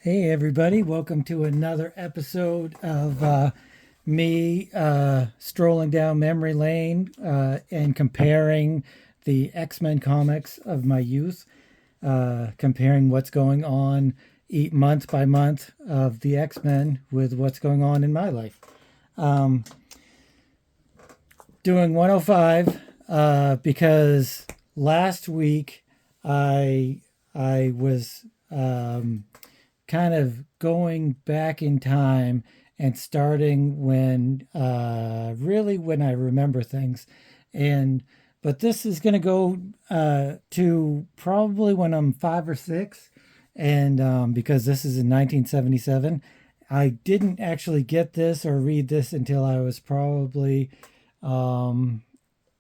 Hey everybody, welcome to another episode of me strolling down memory lane and comparing the X-Men comics of my youth, comparing what's going on month by month of the X-Men with what's going on in my life. Um, Doing 105 because last week I was kind of going back in time and starting when really when I remember things. And but this is going to go to probably when I'm 5 or 6, and because this is in 1977. I didn't actually get this or read this until I was probably um,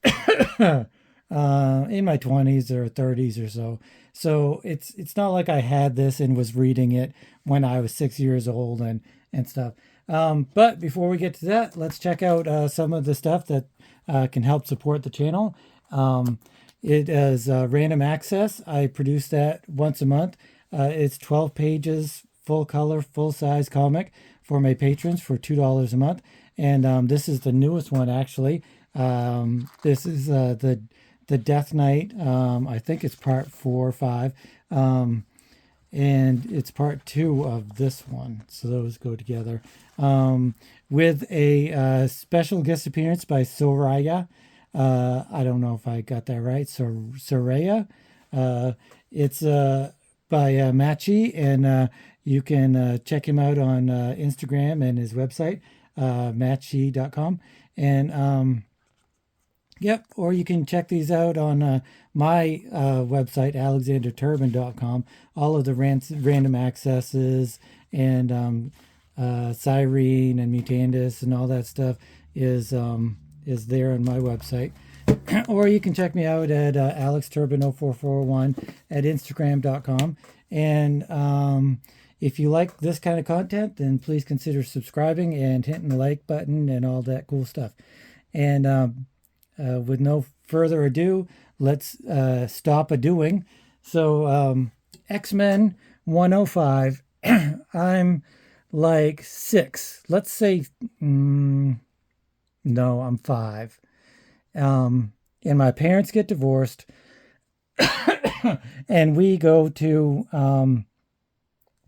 in my 20s or 30s or so. So it's not like I had this and was reading it when I was 6 years old and stuff. But before we get to that, let's check out some of the stuff that can help support the channel. Um, it is random access. I produce that once a month. It's 12 pages, full color, full size comic for my patrons for $2 a month. And this is the newest one, actually. This is the Death Knight. I think it's part 4 or 5, and it's part 2 of this one. So those go together with a special guest appearance by Soraya. I don't know if I got that right. Soraya. It's by Machi, and you can check him out on Instagram and his website, machi.com. And yep, or you can check these out on my website, alexanderturban.com. All of the random accesses and Cyrene and Mutandis and all that stuff is there on my website. Or you can check me out at alexturban0441 at instagram.com. And if you like this kind of content, then please consider subscribing and hitting the like button and all that cool stuff. And with no further ado, let's stop a doing. So, X-Men 105, I'm like 6. Let's say, no, I'm 5. And my parents get divorced, and we go to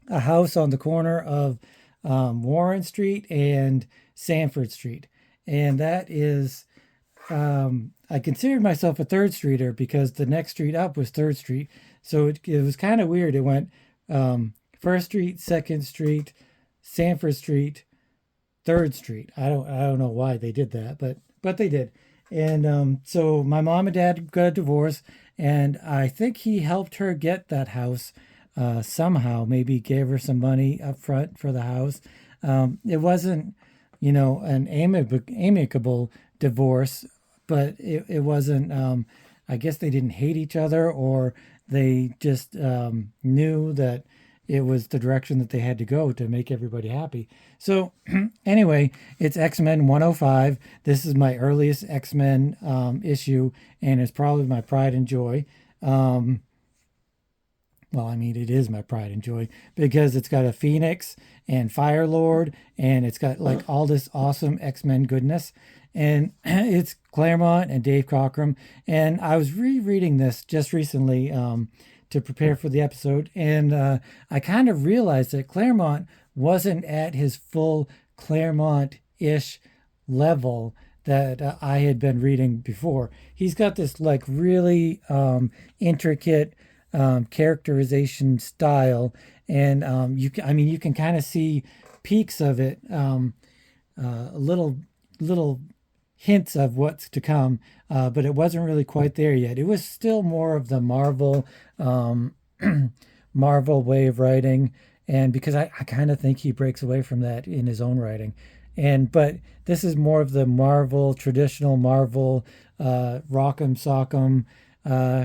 a house on the corner of Warren Street and Sanford Street. And that is I considered myself a third streeter because the next street up was Third Street. So it was kind of weird. It went First Street, Second Street, Sanford Street, Third Street. I don't know why they did that, but they did. And so my mom and dad got a divorce, and I think he helped her get that house somehow. Maybe gave her some money up front for the house. It wasn't, an amicable divorce, but it wasn't. I guess they didn't hate each other, or they just knew that it was the direction that they had to go to make everybody happy. So anyway, it's X-Men 105. This is my earliest X-Men issue, and it's probably my pride and joy. Well, I mean, it is my pride and joy because it's got a Phoenix and Fire Lord, and it's got like all this awesome X-Men goodness. And it's Claremont and Dave Cockrum. And I was rereading this just recently to prepare for the episode, and I kind of realized that Claremont wasn't at his full Claremont-ish level that I had been reading before. He's got this like really intricate characterization style, and you can kind of see peaks of it, little hints of what's to come, but it wasn't really quite there yet. It was still more of the Marvel Marvel way of writing, and because I kind of think he breaks away from that in his own writing. But this is more of the Marvel, traditional Marvel, rock'em sock'em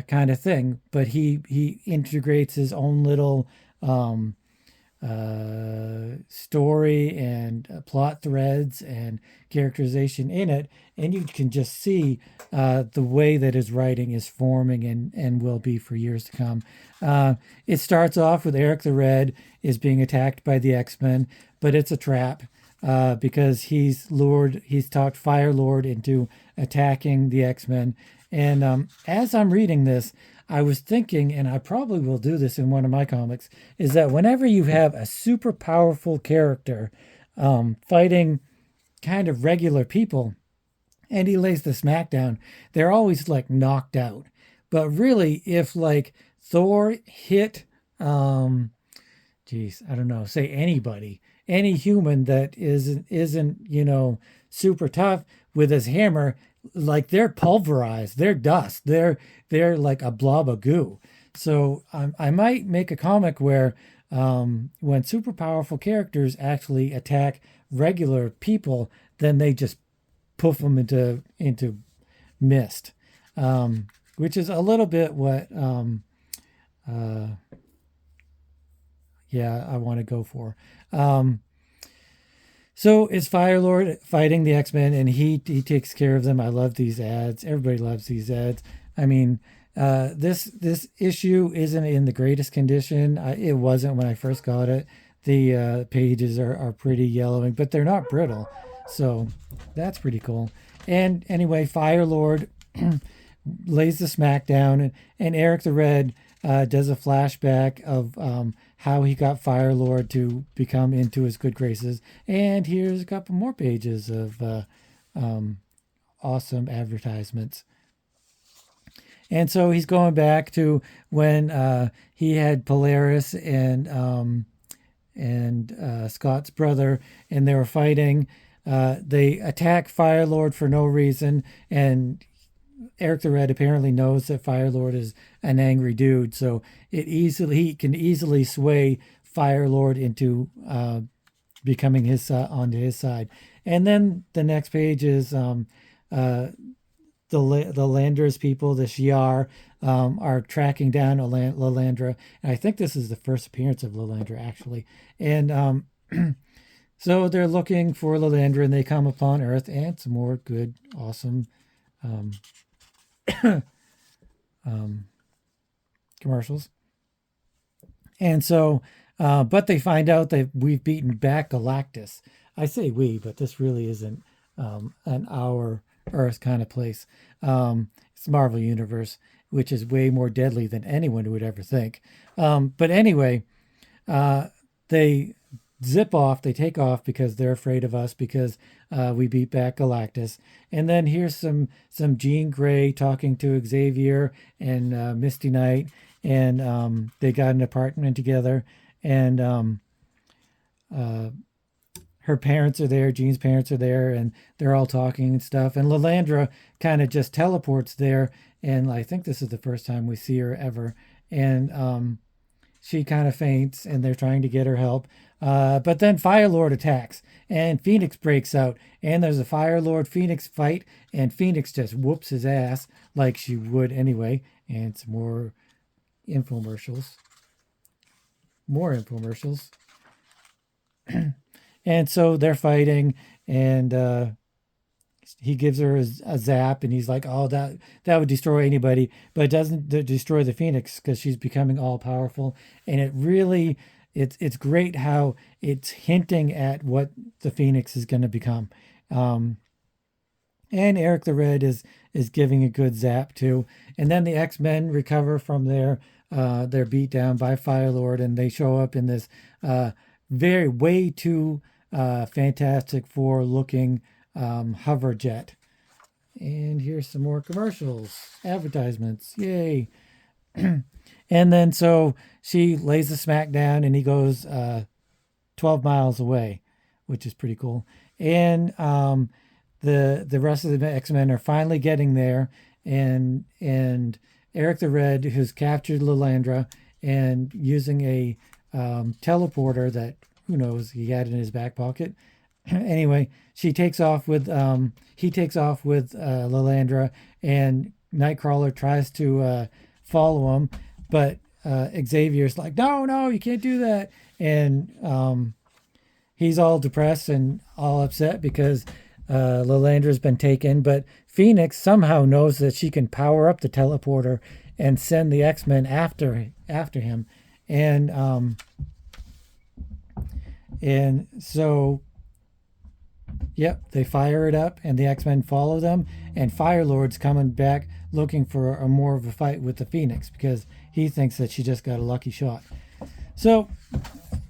kind of thing. But he integrates his own little story and plot threads and characterization in it, and you can just see the way that his writing is forming and will be for years to come. It starts off with Eric the Red is being attacked by the X-Men, but it's a trap because he's talked Fire Lord into attacking the X-Men. And as I'm reading this, I was thinking, and I probably will do this in one of my comics, is that whenever you have a super powerful character fighting kind of regular people, and he lays the smackdown, they're always like knocked out. But really, if like Thor hit, geez, I don't know, say anybody, any human that isn't super tough with his hammer, like they're pulverized, they're dust, they're like a blob of goo. So I might make a comic where when super powerful characters actually attack regular people, then they just poof them into mist, which is a little bit what yeah, I want to go for. So it's Firelord fighting the X-Men, and he takes care of them. I love these ads. Everybody loves these ads. I mean, this issue isn't in the greatest condition. It wasn't when I first got it. The pages are pretty yellowing, but they're not brittle, so that's pretty cool. And anyway, Firelord lays the smackdown, and Eric the Red does a flashback of how he got Firelord to become into his good graces. And here's a couple more pages of awesome advertisements. And so he's going back to when he had Polaris and Scott's brother, and they were fighting. They attack Firelord for no reason, and Eric the Red apparently knows that Firelord is an angry dude, so he can easily sway Firelord into becoming onto his side. And then the next page is the Landra's people, the Shi'ar, are tracking down Lalandra. And I think this is the first appearance of Lalandra, actually. And so they're looking for Lalandra, and they come upon Earth, and some more good, awesome commercials. And so, but they find out that we've beaten back Galactus. I say we, but this really isn't an our Earth kind of place. It's Marvel Universe, which is way more deadly than anyone would ever think. But anyway, they zip off, they take off because they're afraid of us because we beat back Galactus. And then here's some Jean Grey talking to Xavier and Misty Knight, and they got an apartment together, and her parents are there, Jean's parents are there, and they're all talking and stuff. And Lalandra kind of just teleports there, and I think this is the first time we see her ever. And she kind of faints, and they're trying to get her help. But then Firelord attacks, and Phoenix breaks out, and there's a Firelord Phoenix fight, and Phoenix just whoops his ass like she would anyway. And some more infomercials. More infomercials. And so they're fighting, and he gives her a zap, and he's like, "Oh, that would destroy anybody," but it doesn't destroy the Phoenix because she's becoming all powerful. And it really, it's great how it's hinting at what the Phoenix is going to become. And Eric the Red is giving a good zap too. And then the X-Men recover from their beat down by Firelord, and they show up in this way too Fantastic Four looking hover jet. And here's some more commercials, advertisements, yay. And then so she lays the smack down, and he goes 12 miles away, which is pretty cool. And the rest of the X-Men are finally getting there, and Eric the Red, who's captured Lalandra and using a teleporter that who knows he had in his back pocket. Anyway, he takes off with Lalandra, and Nightcrawler tries to follow him, but Xavier's like, no, no, you can't do that. And he's all depressed and all upset because Lilandra's been taken. But Phoenix somehow knows that she can power up the teleporter and send the X-Men after him. And so, yep, they fire it up, and the X-Men follow them, and Firelord's coming back looking for a more of a fight with the Phoenix because he thinks that she just got a lucky shot. So,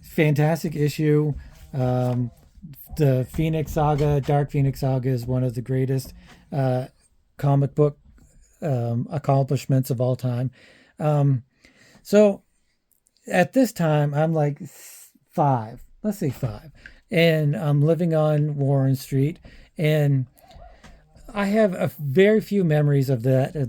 fantastic issue. The Phoenix Saga, Dark Phoenix Saga, is one of the greatest comic book accomplishments of all time. So, at this time, I'm like 5, let's say 5, and I'm living on Warren Street, and I have a very few memories of that at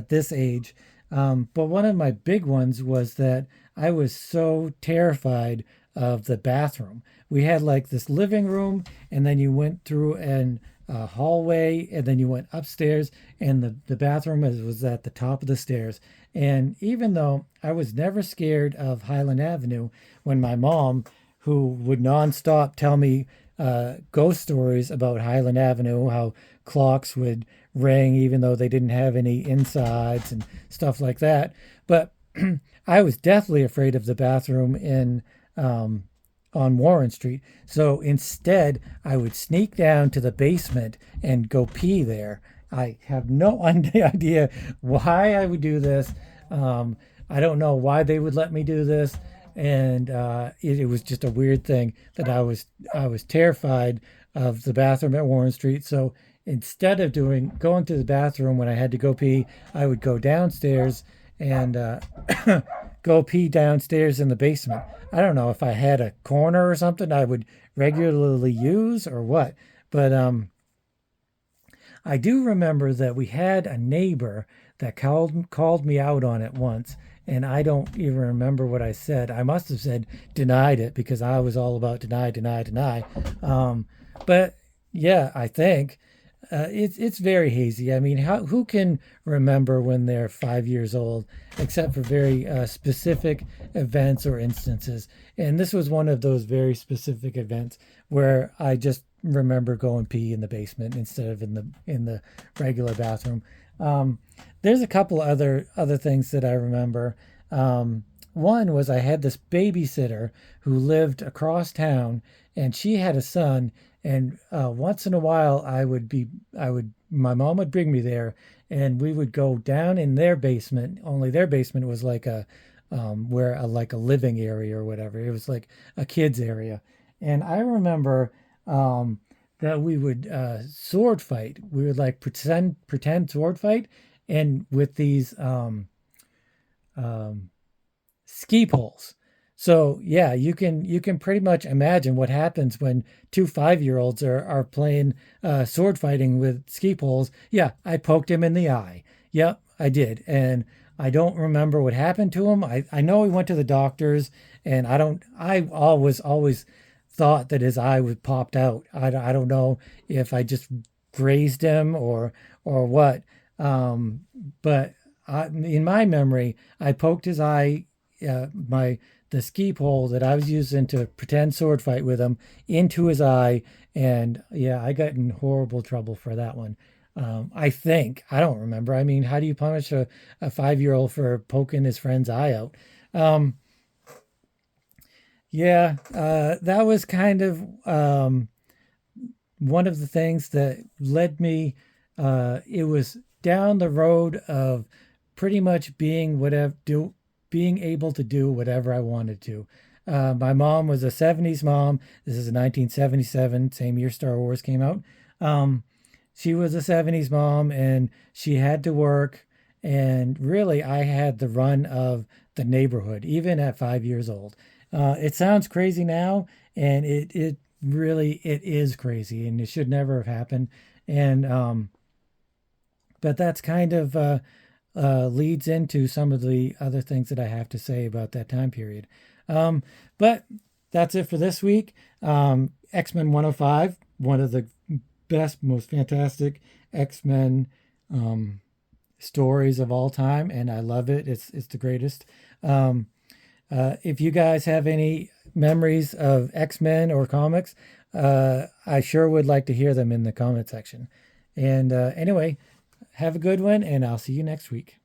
this age. But one of my big ones was that I was so terrified of the bathroom. We had like this living room, and then you went through an hallway, and then you went upstairs, and the bathroom was at the top of the stairs. And even though I was never scared of Highland Avenue, when my mom, who would nonstop tell me ghost stories about Highland Avenue, how clocks would ring even though they didn't have any insides and stuff like that. But I was deathly afraid of the bathroom in on Warren Street. So instead, I would sneak down to the basement and go pee there. I have no idea why I would do this. I don't know why they would let me do this, and it was just a weird thing that I was terrified of the bathroom at Warren Street. So instead of going to the bathroom when I had to go pee, I would go downstairs and go pee downstairs in the basement. I don't know if I had a corner or something I would regularly use or what, but I do remember that we had a neighbor that called me out on it once, and I don't even remember what I said. I must have said denied it because I was all about deny, deny, deny. But yeah, I think it's very hazy. I mean, who can remember when they're 5 years old, except for very specific events or instances? And this was one of those very specific events where I just remember going pee in the basement instead of in the regular bathroom. There's a couple other things that I remember. One was I had this babysitter who lived across town, and she had a son. And once in a while, my mom would bring me there, and we would go down in their basement. Only their basement was like like a living area or whatever. It was like a kids area, and I remember that we would sword fight. We would like pretend sword fight, and with these ski poles. So yeah, you can pretty much imagine what happens when 2 5-year-olds are playing sword fighting with ski poles. Yeah, I poked him in the eye. Yep, I did, and I don't remember what happened to him. I know he went to the doctors, and I always thought that his eye was popped out. I don't know if I just grazed him or what. But in my memory, I poked his eye, the ski pole that I was using to pretend sword fight with him, into his eye, and yeah, I got in horrible trouble for that one. I think I don't remember. I mean, how do you punish a 5-year-old for poking his friend's eye out? Yeah, that was kind of one of the things that led me. It was down the road of pretty much being able to do whatever I wanted to. My mom was a 70s mom. This is 1977, same year Star Wars came out. She was a 70s mom, and she had to work. And really, I had the run of the neighborhood, even at 5 years old. It sounds crazy now, and it really it is crazy, and it should never have happened. And but that's kind of leads into some of the other things that I have to say about that time period. But that's it for this week. X-Men 105, one of the best, most fantastic X-Men stories of all time, and I love it. It's the greatest. Um, if you guys have any memories of X-Men or comics, I sure would like to hear them in the comment section. And anyway, have a good one, and I'll see you next week.